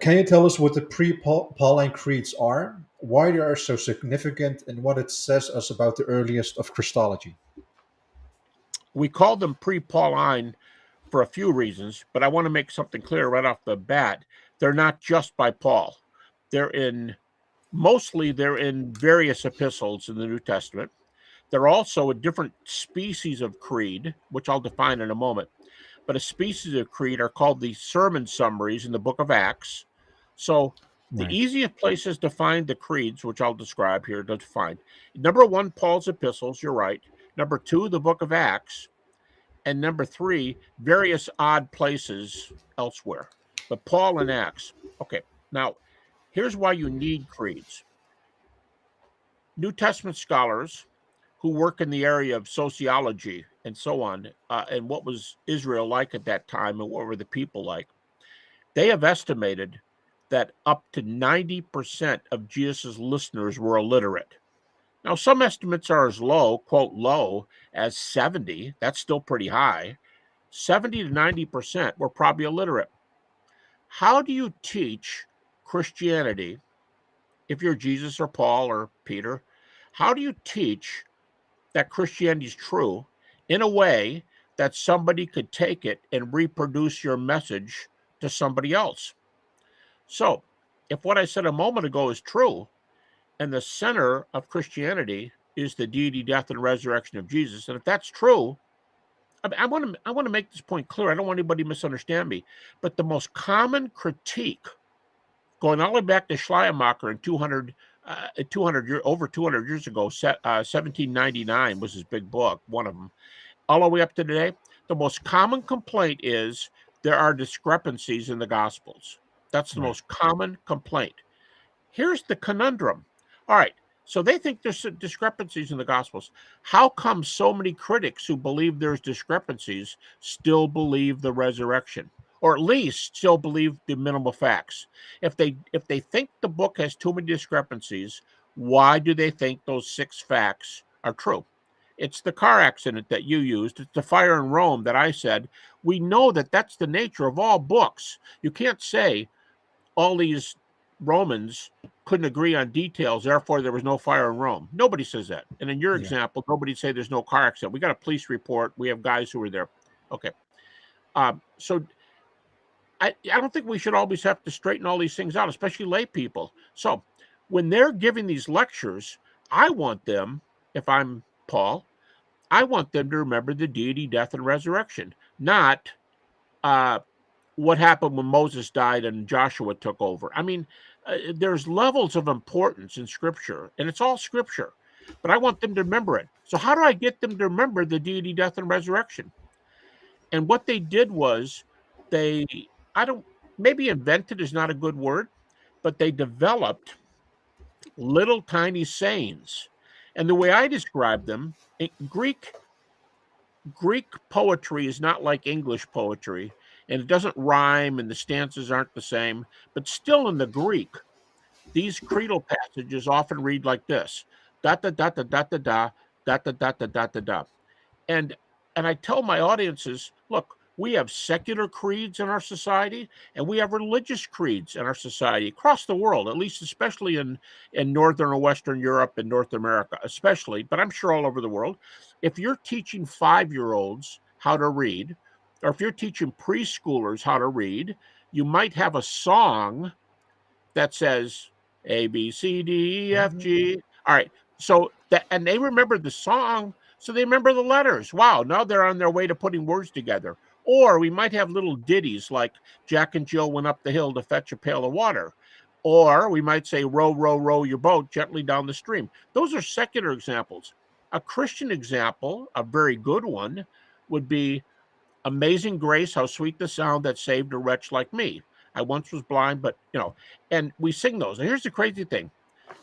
Can you tell us what the pre-Pauline creeds are, why they are so significant, and what it says us about the earliest of Christology? We call them pre-Pauline for a few reasons, but I want to make something clear right off the bat. They're not just by Paul. They're in they're in various epistles in the New Testament. They're also a different species of creed, which I'll define in a moment. But a species of creed are called the sermon summaries in the book of Acts. So the Right. easiest places to find the creeds, which I'll describe here, to find number one, Paul's epistles. You're right. Number two, the book of Acts. And number three, various odd places elsewhere. But Paul and Acts. Okay. Now, here's why you need creeds. New Testament scholars who work in the area of sociology and so on, and what was Israel like at that time and what were the people like, they have estimated that up to 90% of Jesus' listeners were illiterate. Now, some estimates are as low, quote, low, as 70. That's still pretty high. 70 to 90% were probably illiterate. How do you teach Christianity if you're Jesus or Paul or Peter? How do you teach that Christianity is true in a way that somebody could take it and reproduce your message to somebody else? So, if what I said a moment ago is true, and the center of Christianity is the deity, death, and resurrection of Jesus, and if that's true, I want to make this point clear. I don't want anybody to misunderstand me, but the most common critique, going all the way back to Schleiermacher in 200 years ago, 1799 was his big book, one of them, all the way up to today, the most common complaint is there are discrepancies in the Gospels. That's the Right. most common complaint. Here's the conundrum. All right, so they think there's discrepancies in the Gospels. How come so many critics who believe there's discrepancies still believe the resurrection, or at least still believe the minimal facts? If they think the book has too many discrepancies, why do they think those six facts are true? It's the car accident that you used. It's the fire in Rome that I said. We know that that's the nature of all books. You can't say all these Romans couldn't agree on details, therefore there was no fire in Rome. Nobody says that. And in your Yeah. example, nobody say there's no car accident. We got a police report. We have guys who were there. Okay. So I don't think we should always have to straighten all these things out, especially lay people. So when they're giving these lectures, I want them, if I'm Paul, I want them to remember the deity, death, and resurrection, not uh, what happened when Moses died and Joshua took over. I mean, there's levels of importance in Scripture, and it's all Scripture, but I want them to remember it. So, how do I get them to remember the deity, death, and resurrection? And what they did was they, I don't, maybe invented is not a good word, but they developed little tiny sayings. And the way I describe them, Greek poetry is not like English poetry, and it doesn't rhyme, and the stanzas aren't the same. But still, in the Greek, these creedal passages often read like this: da da da da da da da da da da da da da da. And and I tell my audiences, look, we have secular creeds in our society, and we have religious creeds in our society across the world, at least especially in Northern or Western Europe and North America, especially, but I'm sure all over the world. If you're teaching 5-year-olds how to read, or if you're teaching preschoolers how to read, you might have a song that says A, B, C, D, E, F, G. All right. So that, and they remember the song, so they remember the letters. Wow. Now they're on their way to putting words together. Or we might have little ditties like Jack and Jill went up the hill to fetch a pail of water. Or we might say, row, row, row your boat gently down the stream. Those are secular examples. A Christian example, a very good one, would be Amazing Grace, how sweet the sound that saved a wretch like me. I once was blind, but and we sing those. And here's the crazy thing.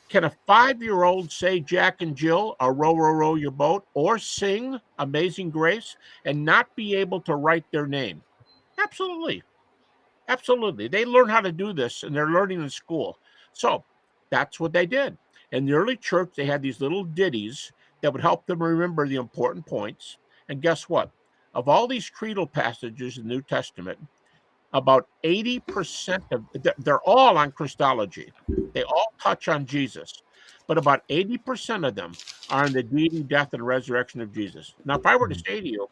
Can a 5-year-old say Jack and Jill or row, row, row your boat or sing Amazing Grace and not be able to write their name? Absolutely. Absolutely. They learn how to do this and they're learning in school. So that's what they did. In the early church, they had these little ditties that would help them remember the important points. And guess what? Of all these creedal passages in the New Testament, about 80% of they're all on Christology. They all touch on Jesus, but about 80% of them are on the deity, death, and resurrection of Jesus. Now, if I were to say to you,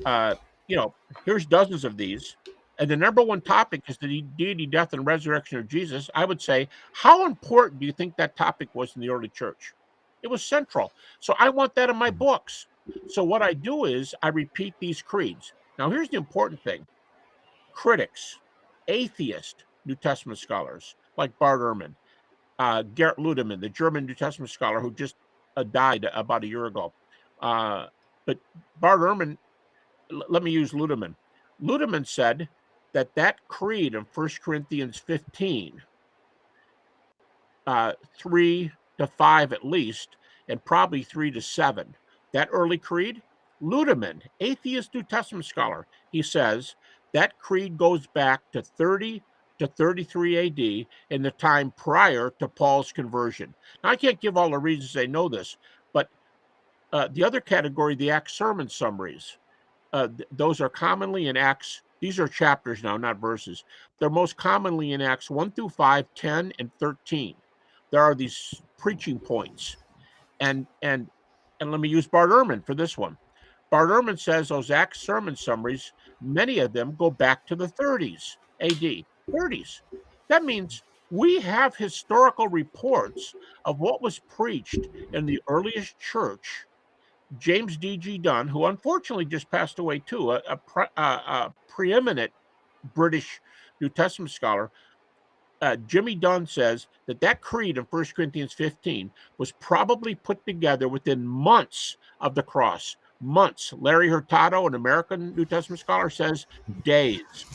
uh, you know, here's dozens of these, and the number one topic is the deity, death, and resurrection of Jesus, I would say, how important do you think that topic was in the early church? It was central. So I want that in my books. So what I do is I repeat these creeds. Now, here's the important thing. Critics, atheist New Testament scholars like Bart Ehrman, Gerd Ludemann, the German New Testament scholar who just died about a year ago. But Bart Ehrman, let me use Ludemann. Ludemann said that creed in 1 Corinthians 15, 3 to 5 at least, and probably 3 to 7, that early creed, Ludemann, atheist New Testament scholar, he says that creed goes back to 30 to 33 AD in the time prior to Paul's conversion. Now, I can't give all the reasons they know this, but the other category, the Acts sermon summaries, those are commonly in Acts. These are chapters now, not verses. They're most commonly in Acts 1 through 5, 10, and 13. There are these preaching points. And let me use Bart Ehrman for this one. Bart Ehrman says those Acts sermon summaries, many of them go back to the 30s AD. 30s. That means we have historical reports of what was preached in the earliest church. James D.G. Dunn, who unfortunately just passed away too, a preeminent British New Testament scholar, Jimmy Dunn says that creed in 1 Corinthians 15 was probably put together within months of the cross. Months. Larry Hurtado, an American New Testament scholar, says days.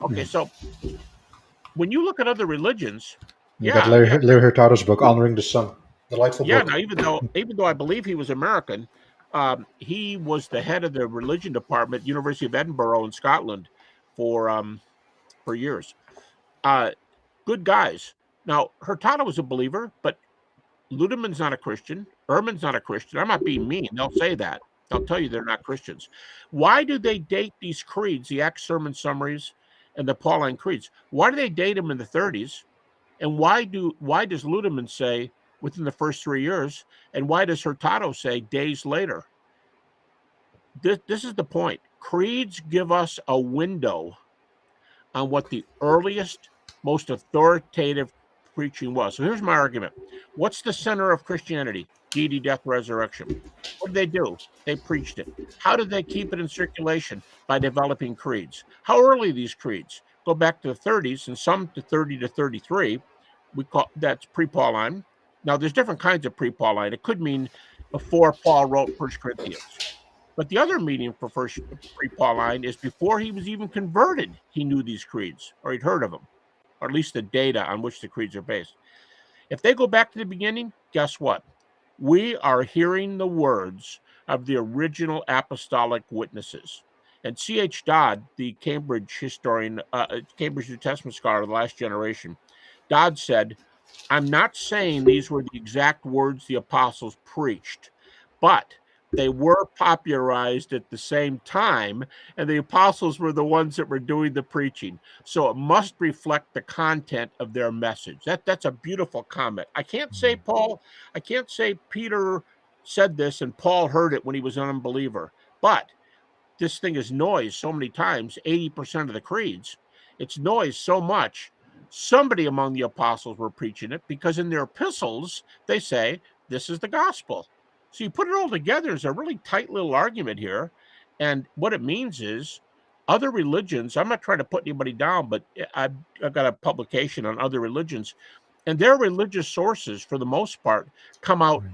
Okay, so when you look at other religions, You got yeah, yeah, Larry Hurtado's book, Honoring the Sun. Delightful yeah. book. Now, even though I believe he was American, he was the head of the religion department, University of Edinburgh in Scotland, for years. Uh, Good guys. Now, Hurtado was a believer, but Ludemann's not a Christian. Ehrman's not a Christian. I'm not being mean. They'll say that. They'll tell you they're not Christians. Why do they date these creeds, the Acts sermon summaries and the Pauline creeds? Why do they date them in the 30s? And why does Ludemann say within the first 3 years? And why does Hurtado say days later? This is the point. Creeds give us a window on what the earliest, most authoritative preaching was. So here's my argument. What's the center of Christianity? Deity, death, resurrection. What did they do? They preached it. How did they keep it in circulation? By developing creeds. How early these creeds? Go back to the 30s and some to 30 to 33. We call that's pre-Pauline. Now there's different kinds of pre-Pauline. It could mean before Paul wrote 1 Corinthians. But the other meaning for first pre-Pauline is before he was even converted, he knew these creeds, or he'd heard of them, or at least the data on which the creeds are based. If they go back to the beginning, guess what? We are hearing the words of the original apostolic witnesses. And C.H. Dodd, the Cambridge historian, Cambridge New Testament scholar of the last generation, Dodd said, I'm not saying these were the exact words the apostles preached, but they were popularized at the same time, and the apostles were the ones that were doing the preaching. So it must reflect the content of their message. That's a beautiful comment. I can't say Peter said this and Paul heard it when he was an unbeliever, but this thing is noise so many times, 80% of the creeds. It's noise so much. Somebody among the apostles were preaching it because in their epistles, they say, this is the gospel. So you put it all together, there's a really tight little argument here. And what it means is other religions, I'm not trying to put anybody down, but I've got a publication on other religions, and their religious sources, for the most part, come out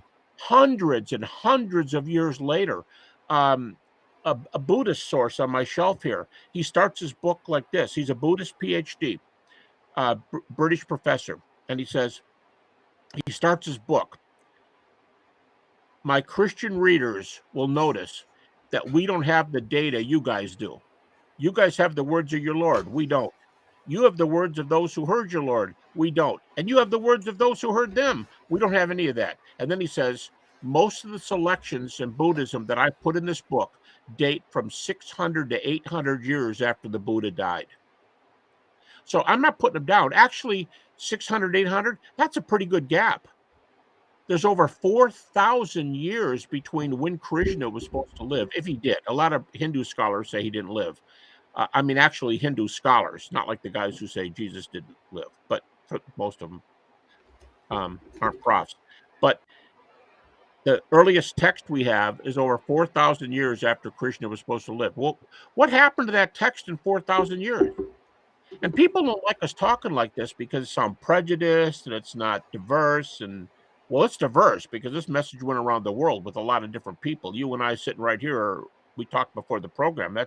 hundreds and hundreds of years later. A Buddhist source on my shelf here, he starts his book like this. He's a Buddhist PhD, British professor, and he starts his book. My Christian readers will notice that we don't have the data you guys do. You guys have the words of your Lord. We don't. You have the words of those who heard your Lord. We don't. And you have the words of those who heard them. We don't have any of that. And then he says, most of the selections in Buddhism that I put in this book date from 600 to 800 years after the Buddha died. So I'm not putting them down. Actually, 600, 800, that's a pretty good gap. There's over 4,000 years between when Krishna was supposed to live, if he did. A lot of Hindu scholars say he didn't live. I mean, actually, Hindu scholars, not like the guys who say Jesus didn't live, but most of them aren't profs. But the earliest text we have is over 4,000 years after Krishna was supposed to live. Well, what happened to that text in 4,000 years? And people don't like us talking like this because it's some prejudiced and it's not diverse. And well, it's diverse because this message went around the world with a lot of different people. You and I sitting right here, we talked before the program.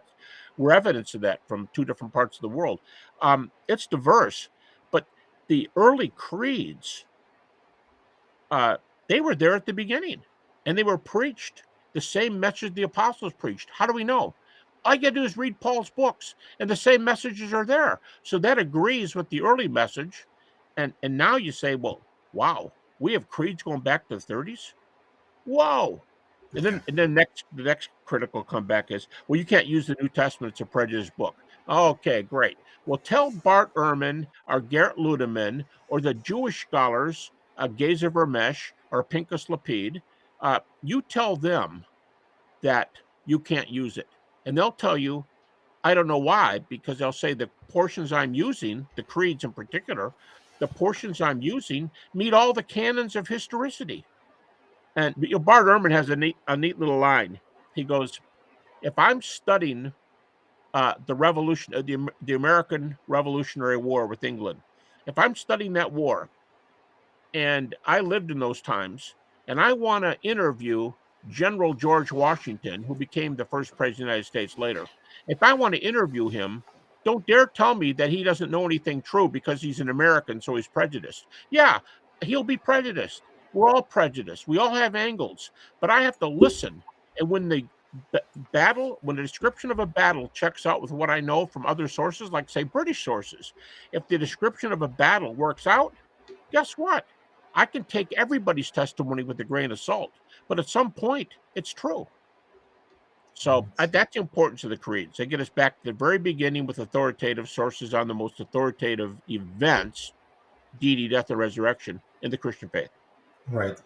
We're evidence of that from two different parts of the world. It's diverse, but the early creeds, uh, they were there at the beginning and they were preached the same message the apostles preached. How do we know? All you got to do is read Paul's books, and the same messages are there. So that agrees with the early message. And now you say, well, wow, we have creeds going back to the 30s. Whoa. And then the next critical comeback is, well, you can't use the New Testament, it's a prejudiced book. Okay, great. Well, tell Bart Ehrman or Gerrit Ludemann or the Jewish scholars, Gezer Vermesh or Pinchas Lapid, you tell them that you can't use it. And they'll tell you, I don't know why, because they'll say the portions I'm using, the creeds in particular, the portions I'm using meet all the canons of historicity. And Bart Ehrman has a neat little line. He goes, if I'm studying the revolution, the American Revolutionary War with England, if I'm studying that war, and I lived in those times, and I want to interview General George Washington, who became the first president of the United States later. If I want to interview him, don't dare tell me that he doesn't know anything true because he's an American, so he's prejudiced. Yeah, he'll be prejudiced. We're all prejudiced. We all have angles, but I have to listen. And when the when the description of a battle checks out with what I know from other sources, like say British sources, if the description of a battle works out, guess what? I can take everybody's testimony with a grain of salt, but at some point, it's true. So that's the importance of the creeds. They get us back to the very beginning with authoritative sources on the most authoritative events, deity, death, and resurrection in the Christian faith. Right.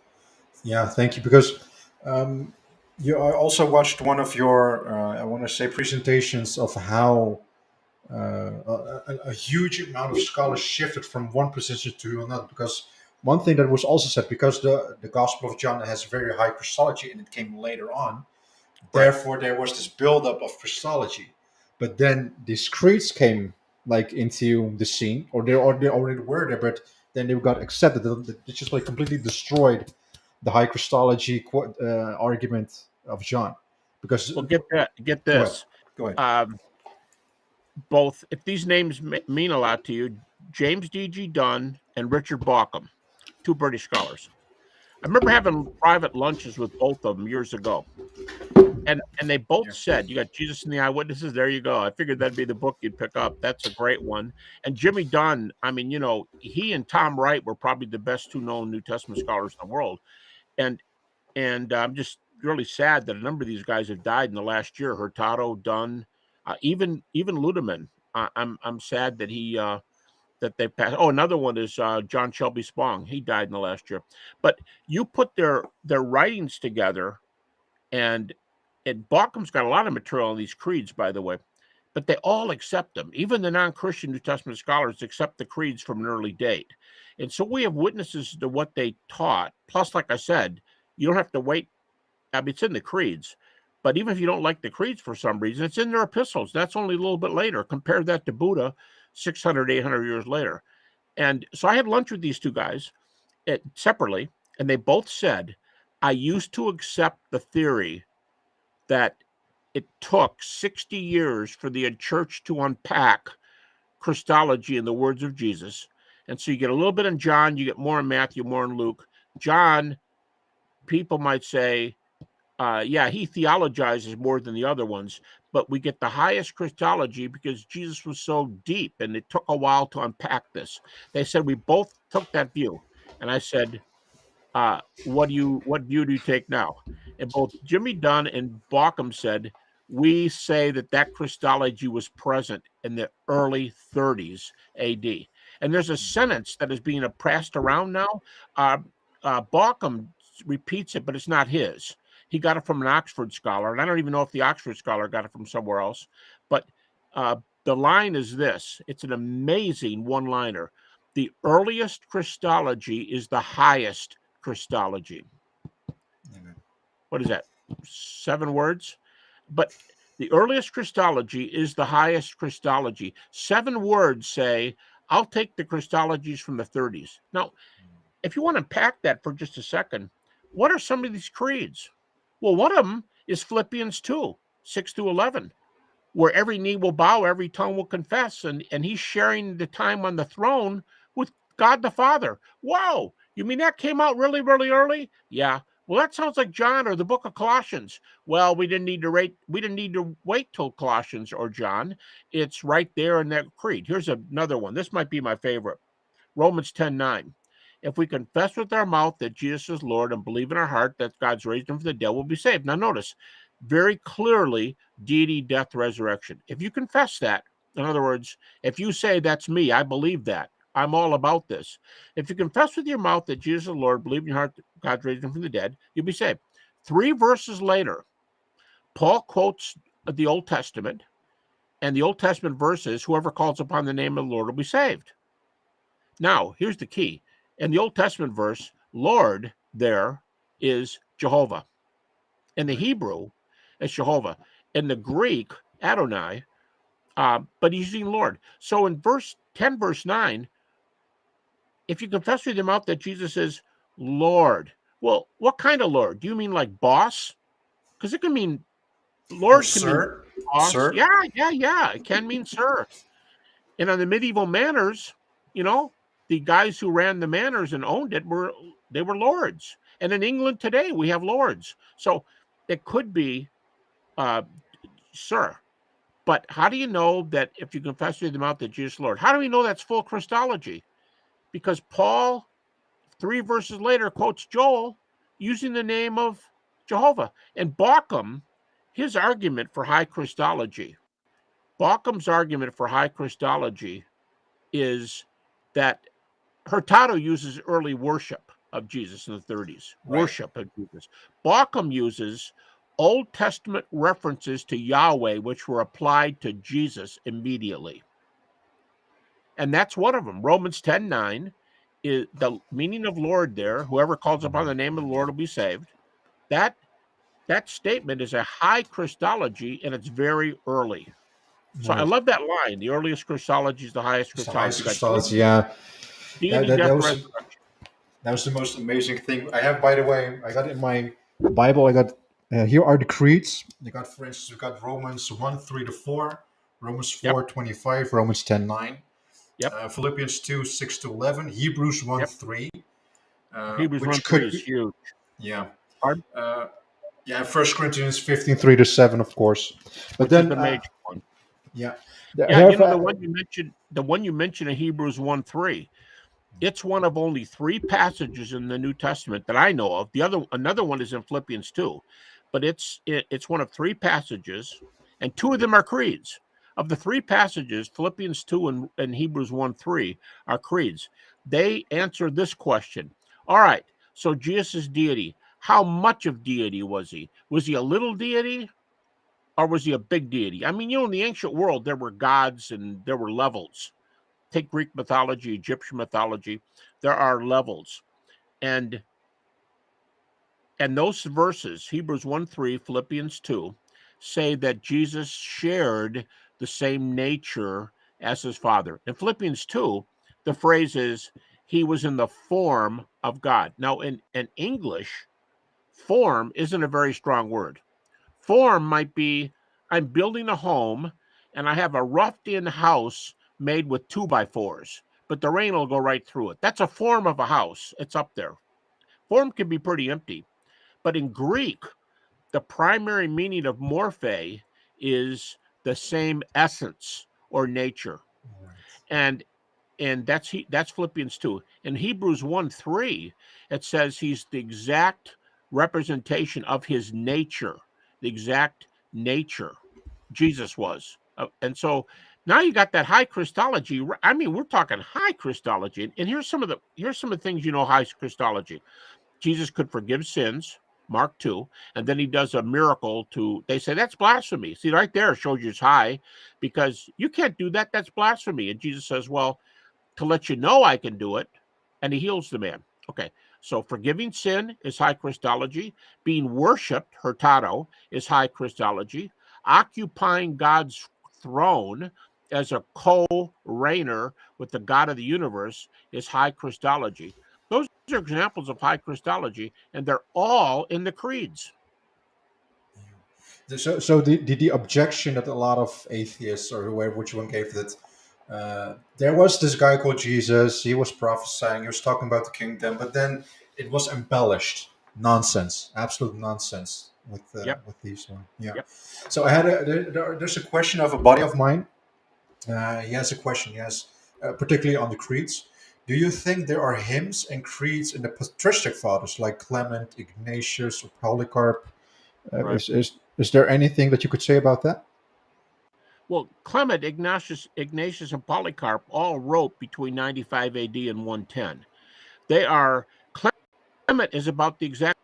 Yeah, thank you. Because I also watched one of your, I want to say, presentations of how a huge amount of scholars shifted from one position to another. Because one thing that was also said, because the Gospel of John has very high Christology and it came later on, Right. therefore there was this buildup of Christology. But then these creeds came like into the scene, or they already were there, but then they got accepted. They just like completely destroyed the high Christology argument of John. Because Well, get go ahead, this. go ahead. Um, Both, if these names mean a lot to you, James D.G. Dunn and Richard Bauckham, two British scholars. I remember having private lunches with both of them years ago. And they both Yeah. said, you got Jesus and the Eyewitnesses, there you go. I figured that'd be the book you'd pick up. That's a great one. And Jimmy Dunn, I mean, he and Tom Wright were probably the best two known New Testament scholars in the world. And I'm just really sad that a number of these guys have died in the last year. Hurtado, Dunn, even Ludemann. I'm sad that that they passed. Oh, another one is John Shelby Spong. He died in the last year. But you put their writings together, and Bauckham's got a lot of material on these creeds, by the way, but they all accept them. Even the non-Christian New Testament scholars accept the creeds from an early date. And so we have witnesses to what they taught. Plus, like I said, you don't have to wait. I mean, it's in the creeds, but even if you don't like the creeds for some reason, it's in their epistles. That's only a little bit later. Compare that to Buddha 600, 800 years later. And so I had lunch with these two guys separately, and they both said, I used to accept the theory that it took 60 years for the church to unpack Christology in the words of Jesus. And so you get a little bit in John, you get more in Matthew, more in Luke. John, people might say, yeah, he theologizes more than the other ones, but we get the highest Christology because Jesus was so deep and it took a while to unpack this. They said we both took that view. And I said, what view do you take now? And both Jimmy Dunn and Bauckham said, we say that Christology was present in the early 30s AD. And there's a sentence that is being passed around now. Bauckham repeats it, but it's not his. He got it from an Oxford scholar, and I don't even know if the Oxford scholar got it from somewhere else. But the line is this. It's an amazing one-liner. The earliest Christology is the highest Christology. Amen. What is that? 7 words? But the earliest Christology is the highest Christology. 7 words say, I'll take the Christologies from the 30s. Now, if you want to unpack that for just a second, what are some of these creeds? Well, one of them is Philippians 2, 6 to 11, where every knee will bow, every tongue will confess, and he's sharing the time on the throne with God the Father. Wow, you mean that came out really, really early? Yeah. Well, that sounds like John or the book of Colossians. Well, we didn't need to wait till Colossians or John. It's right there in that creed. Here's another one. This might be my favorite. Romans 10:9. If we confess with our mouth that Jesus is Lord and believe in our heart that God's raised him from the dead, we'll be saved. Now notice, very clearly, deity, death, resurrection. If you confess that, in other words, if you say, that's me, I believe that, I'm all about this. If you confess with your mouth that Jesus is Lord, believe in your heart that God's raised him from the dead, you'll be saved. 3 verses later, Paul quotes the Old Testament, and the Old Testament verse is, whoever calls upon the name of the Lord will be saved. Now, here's the key. In the Old Testament verse, Lord there is Jehovah. In the Hebrew, it's Jehovah. In the Greek, Adonai, but he's using Lord. So in verse 10, verse 9, if you confess with your mouth that Jesus is Lord, well, what kind of Lord? Do you mean like boss? Because it can mean, Or Lord can mean sir, boss. sir. Yeah. It can mean sir. And on the medieval manors, the guys who ran the manors and owned it were lords. And in England today, we have lords. So it could be sir. But how do you know that if you confess with your mouth that Jesus is Lord? How do we know that's full Christology? Because Paul, 3 verses later, quotes Joel using the name of Jehovah. And Bauckham's argument for high Christology is that Hurtado uses early worship of Jesus in the 30s, Right. worship of Jesus. Bauckham uses Old Testament references to Yahweh, which were applied to Jesus immediately. And that's one of them. Romans 10:9 is the meaning of Lord there. Whoever calls upon the name of the Lord will be saved. That statement is a high Christology, and it's very early. So I Right. love that line. The earliest Christology is the highest It's the Christology. highest You got Christology. Yeah. That, deity, that, death, that was resurrection. that was the most amazing thing I have. By the way, I got in my Bible. I got here are the creeds. I got, for instance, we got Romans 1:3 to 4, Romans Yep, 4:25, Romans 10:9, yep, Philippians 2:6 to 11, Hebrews 1 yep. 3, Hebrews which 1:3 could is be, huge. yeah, Pardon? uh, yeah, First Corinthians 15:3 to 7, of course. But Which is then, the major one. yeah, I Yeah, have the one you mentioned in Hebrews 1:3, it's one of only 3 passages in the New Testament that I know of. Another one is in Philippians 2, but it's one of 3 passages, and 2 of them are creeds. Of the 3 passages, Philippians 2 and Hebrews 1:3 are creeds. They answer this question. All right, so Jesus' deity, how much of deity was he? Was he a little deity? Or was he a big deity? I mean, in the ancient world, there were gods and there were levels. Take Greek mythology, Egyptian mythology. There are levels. And those verses, Hebrews 1:3, Philippians 2, say that Jesus shared the same nature as his Father. In Philippians 2, the phrase is, he was in the form of God. Now, in English, form isn't a very strong word. Form might be, I'm building a home and I have a roughed in house made with 2x4s, but the rain will go right through it. That's a form of a house. It's up there. Form can be pretty empty. But in Greek, the primary meaning of morphe is the same essence or nature. And that's Philippians 2. In Hebrews 1:3, it says he's the exact representation of his nature, the exact nature. Jesus was. And so now you got that high Christology. I mean, we're talking high Christology. And here's some of the things high Christology. Jesus could forgive sins, Mark 2, and then he does a miracle they say that's blasphemy. See, right there shows you it's high, because you can't do that. That's blasphemy. And Jesus says, well, to let you know I can do it, and he heals the man. Okay, so forgiving sin is high Christology. Being worshipped, hurtado, is high Christology. Occupying God's throne as a co-reigner with the God of the universe is high Christology. Those are examples of high Christology, and they're all in the creeds. So the objection that a lot of atheists or whoever, which one gave that, there was this guy called Jesus. He was prophesying. He was talking about the kingdom, but then it was embellished nonsense, absolute nonsense Yep. with these one. Yeah. Yep. So I had there's a question of a buddy of mine. He has a question. He has particularly on the creeds. Do you think there are hymns and creeds in the patristic fathers like Clement, Ignatius, or Polycarp? Right. Is there anything that you could say about that? Well, Clement, Ignatius, and Polycarp all wrote between 95 AD and 110. Clement is about the exact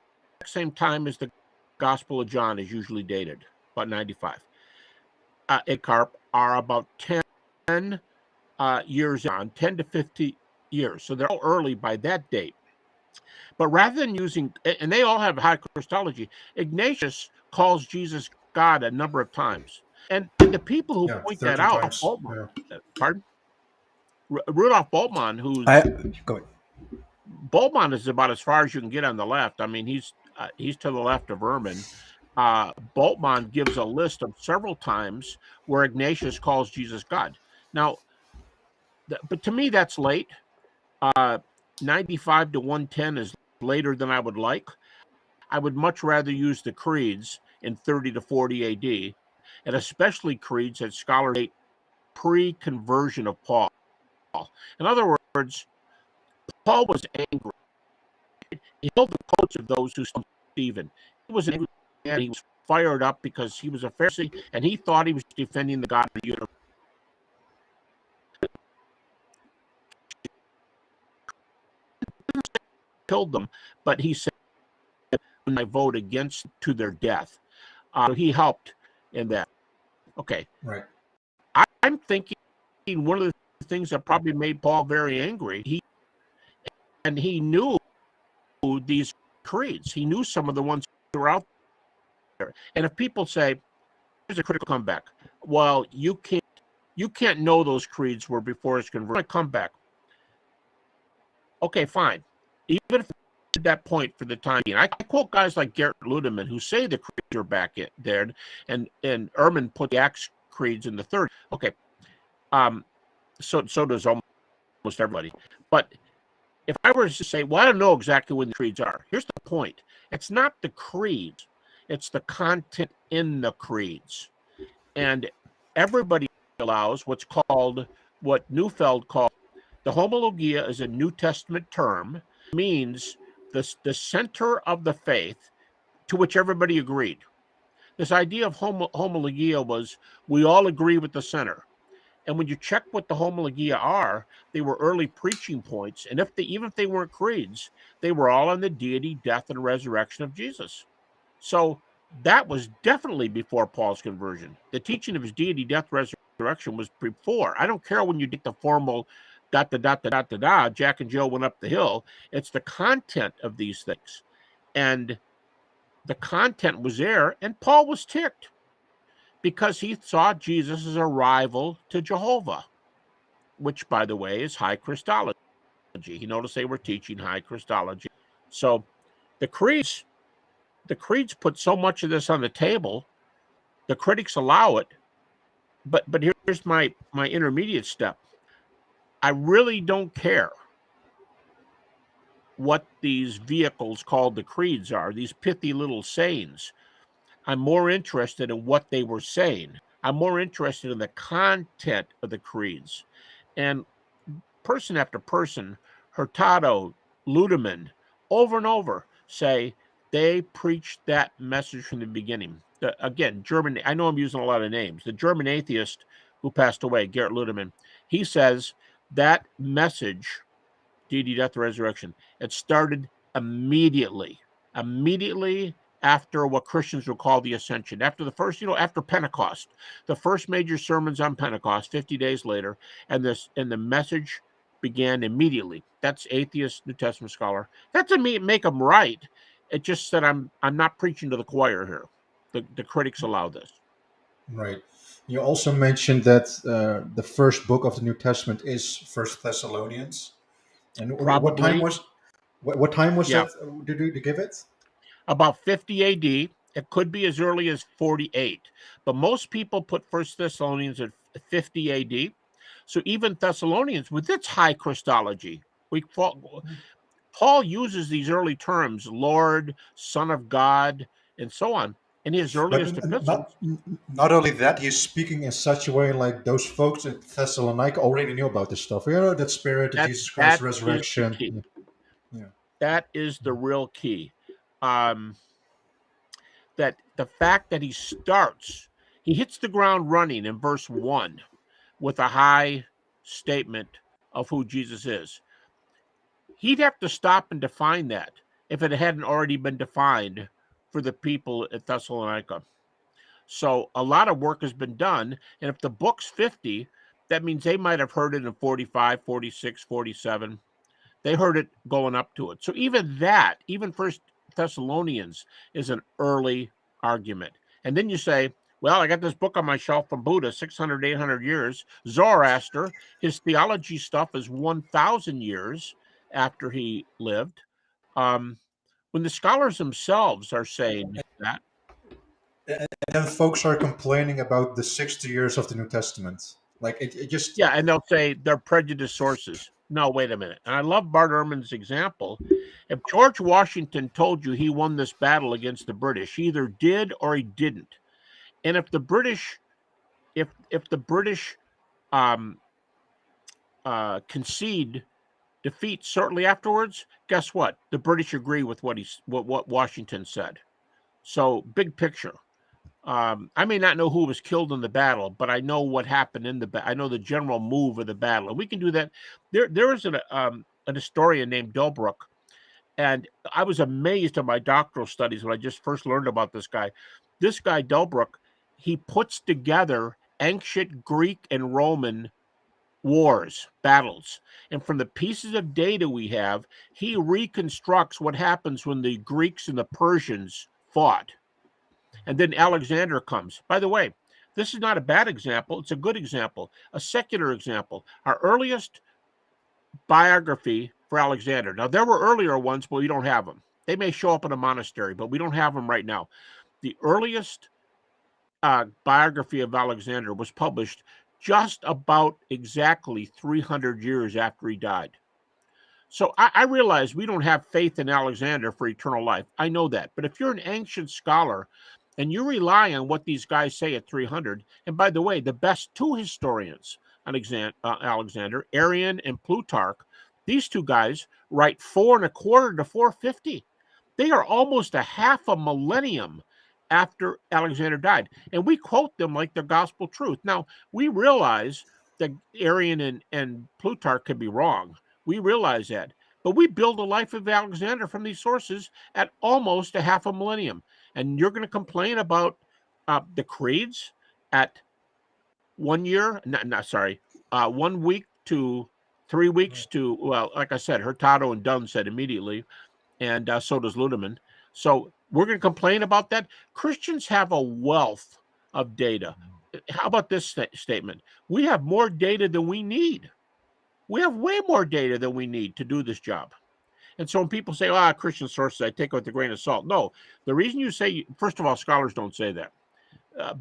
same time as the Gospel of John is usually dated, about 95. Polycarp are about 10 years on, 10 to 50 years. So they're all early by that date. But rather than using, and they all have high Christology, Ignatius calls Jesus God a number of times. And the people who Yeah, point that 13 out, times. Bultmann, Yeah. pardon? Rudolf Bultmann, I go ahead. Bultmann is about as far as you can get on the left. I mean, he's to the left of Ehrman. Bultmann gives a list of several times where Ignatius calls Jesus God. Now, but to me, that's late. 95 to 110 is later than I would like. I would much rather use the creeds in 30 to 40 AD, and especially creeds that scholars date pre-conversion of Paul. In other words, Paul was angry. He held the coats of those who stoned Stephen. He was angry and he was fired up because he was a Pharisee and he thought he was defending the God of the universe. Killed them, but he said, "When I vote against to their death," so he helped in that. Okay, Right. I'm thinking one of the things that probably made Paul very angry. He knew these creeds. He knew some of the ones that were out there. And if people say, "Here's a critical comeback," well, you can't know those creeds were before his conversion. Comeback. Okay, fine. Even if at that point for the time being, I quote guys like Gerrit Ludemann who say the creeds are back there, and Ehrman put the Acts creeds in the third. Okay, so does almost everybody. But if I were to say, well, I don't know exactly when the creeds are. Here's the point: it's not the creeds; it's the content in the creeds, and everybody allows what Neufeld called the homologia is a New Testament term, means the center of the faith to which everybody agreed. This idea of homologia was we all agree with the center. And when you check what the homologia are, they were early preaching points. And even if they weren't creeds, they were all on the deity, death, and resurrection of Jesus. So that was definitely before Paul's conversion. The teaching of his deity, death, resurrection was before. I don't care when you get the formal ... Jack and Jill went up the hill. It's the content of these things. And the content was there, and Paul was ticked because he saw Jesus as a rival to Jehovah, which, by the way, is high Christology. He noticed they were teaching high Christology. So the creeds put so much of this on the table. The critics allow it, but here's my intermediate step. I really don't care what these vehicles called the creeds are, these pithy little sayings. I'm more interested in what they were saying. I'm more interested in the content of the creeds. And person after person, Hurtado, Ludemann, over and over say they preached that message from the beginning. again, German, I know I'm using a lot of names. The German atheist who passed away, Gerhard Ludemann, he says that message, deity, death, resurrection, it started immediately after what Christians would call the Ascension, after the first, after Pentecost, the first major sermons on Pentecost, 50 days later, and the message began immediately. That's atheist New Testament scholar. That doesn't make them right. It just said I'm not preaching to the choir here. The critics allow this. Right. You also mentioned that the first book of the New Testament is First Thessalonians. And what time Probably, was what time was yeah, that? Did you give it? about 50 AD. It could be as early as 48, but most people put First Thessalonians at 50 AD. So even Thessalonians, with its high Christology, Paul uses these early terms, Lord, Son of God, and so on, in his But earliest epistles. not only that, he's speaking in such a way like those folks at Thessalonica already knew about this stuff. You know, that spirit, the Jesus Christ That is the resurrection. key. Yeah. That is the real key. Um, that the fact that he hits the ground running in verse 1 with a high statement of who Jesus is. He'd have to stop and define that if it hadn't already been defined for the people at Thessalonica. So a lot of work has been done. And if the book's 50, that means they might have heard it in 45, 46, 47. They heard it going up to it. So even First Thessalonians is an early argument. And then you say, well, I got this book on my shelf from Buddha, 600, 800 years. Zoroaster, his theology stuff is 1,000 years after he lived. Um, when the scholars themselves are saying that, And then folks are complaining about the 60 years of the New Testament. Like it just yeah, and they'll say they're prejudiced sources. No, wait a minute. And I love Bart Ehrman's example. If George Washington told you he won this battle against the British, he either did or he didn't. And if the British um, concede defeat shortly afterwards, guess what? The British agree with what Washington said. So big picture. I may not know who was killed in the battle, but I know what happened in the battle. I know the general move of the battle, and we can do that. There is an historian named Delbruck, and I was amazed in my doctoral studies when I just first learned about this guy. This guy Delbruck, he puts together ancient Greek and Roman wars, battles, and from the pieces of data we have, he reconstructs what happens when the Greeks and the Persians fought. And then Alexander comes. By the way, this is not a bad example. It's a good example, a secular example. Our earliest biography for Alexander. Now, there were earlier ones, but we don't have them. They may show up in a monastery, but we don't have them right now. The earliest biography of Alexander was published just about exactly 300 years after he died. So I realize we don't have faith in Alexander for eternal life. I know that. But if you're an ancient scholar and you rely on what these guys say at 300, and by the way, the best two historians on Alexander, Arian and Plutarch, these two guys write 4.25 to 450. They are almost a half a millennium after Alexander died. And we quote them like they're gospel truth. Now, we realize that Arian and Plutarch could be wrong. We realize that. But we build a life of Alexander from these sources at almost a half a millennium. And you're going to complain about the creeds at 1 year, 1 week to 3 weeks to, well, like I said, Hurtado and Dunn said immediately, and so does Ludemann. So we're going to complain about that. Christians have a wealth of data. How about this statement? We have more data than we need. We have way more data than we need to do this job. And so when people say, Christian sources, I take it with a grain of salt. No, the reason you say, first of all, scholars don't say that.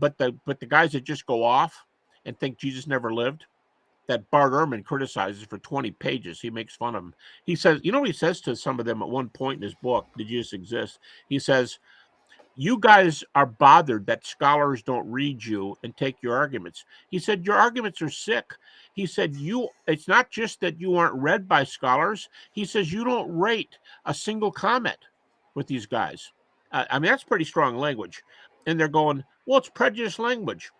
But the guys that just go off and think Jesus never lived, that Bart Ehrman criticizes for 20 pages. He makes fun of them. He says, what he says to some of them at one point in his book, Did Jesus Exist? He says, you guys are bothered that scholars don't read you and take your arguments. He said, your arguments are sick. He said, it's not just that you aren't read by scholars. He says, you don't rate a single comment with these guys. I mean, that's pretty strong language. And they're going, well, it's prejudiced language.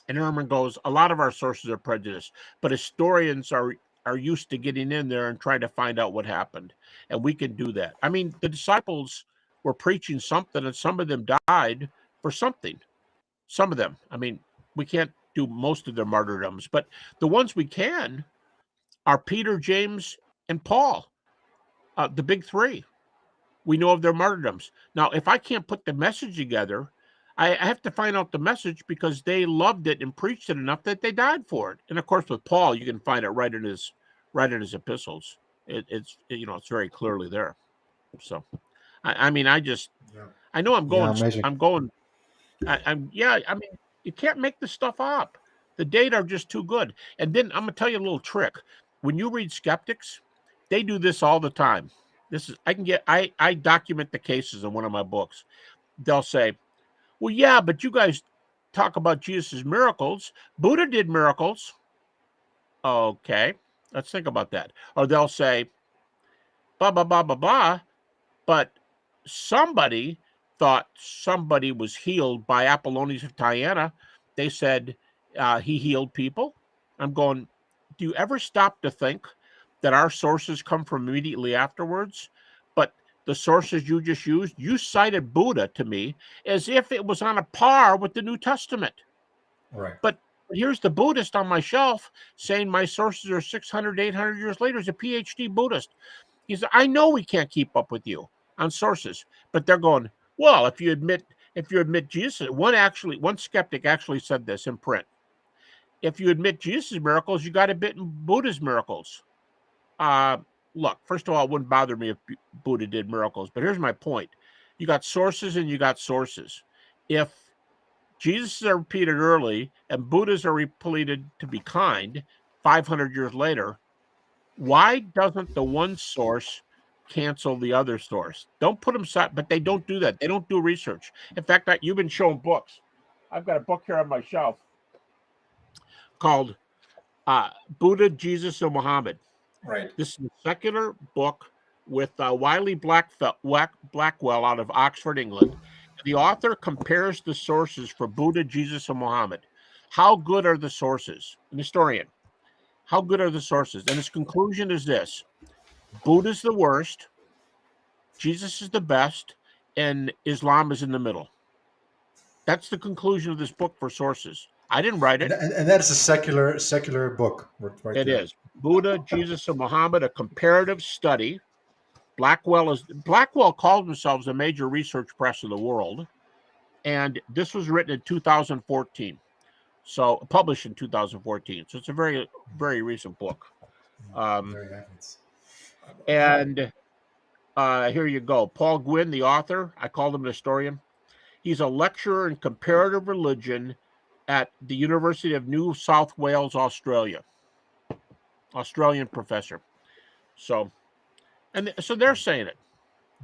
And Ehrman goes, a lot of our sources are prejudiced, but historians are used to getting in there and trying to find out what happened. And we can do that. I mean, the disciples were preaching something, and some of them died for something. Some of them. I mean, we can't do most of their martyrdoms, but the ones we can are Peter, James, and Paul, the big three. We know of their martyrdoms. Now, if I can't put the message together, I have to find out the message because they loved it and preached it enough that they died for it. And of course, with Paul, you can find it right in his epistles. It's very clearly there. So, I mean, I know I'm going. Amazing. I'm going. Yeah. I mean, you can't make this stuff up. The data are just too good. And then I'm gonna tell you a little trick. When you read skeptics, they do this all the time. I document the cases in one of my books. They'll say, well, yeah, but you guys talk about Jesus' miracles. Buddha did miracles. Okay, let's think about that. Or they'll say, blah, blah, blah, blah, blah, but somebody thought somebody was healed by Apollonius of Tyana. They said he healed people. I'm going, do you ever stop to think that our sources come from immediately afterwards? But the sources you just used, you cited Buddha to me as if it was on a par with the New Testament. Right. But here's the Buddhist on my shelf saying my sources are 600, 800 years later. He's a PhD Buddhist. He said, I know we can't keep up with you on sources, but they're going, well, if you admit Jesus, one skeptic actually said this in print. If you admit Jesus' miracles, you got to admit Buddha's miracles. Look, first of all, it wouldn't bother me if Buddha did miracles, but here's my point. You got sources and you got sources. If Jesus are repeated early and Buddhas are repeated to be kind 500 years later, why doesn't the one source cancel the other source? Don't put them side, but they don't do that. They don't do research. In fact, you've been showing books. I've got a book here on my shelf called Buddha, Jesus, and Muhammad. Right. This is a secular book with Wiley Blackwell out of Oxford, England. The author compares the sources for Buddha, Jesus, and Muhammad. How good are the sources? An historian. How good are the sources? And his conclusion is this: Buddha's the worst, Jesus is the best, and Islam is in the middle. That's the conclusion of this book for sources. I didn't write it. And that's a secular book. Right It there. is Buddha, Jesus, and Muhammad, a comparative study. Blackwell called themselves a major research press in the world, and this was written in 2014. So published in 2014. So it's a very, very recent book. Very nice. And here you go. Paul Gwynn, the author, I called him an historian. He's a lecturer in comparative religion at the University of New South Wales, Australia. Australian professor. So they're saying it.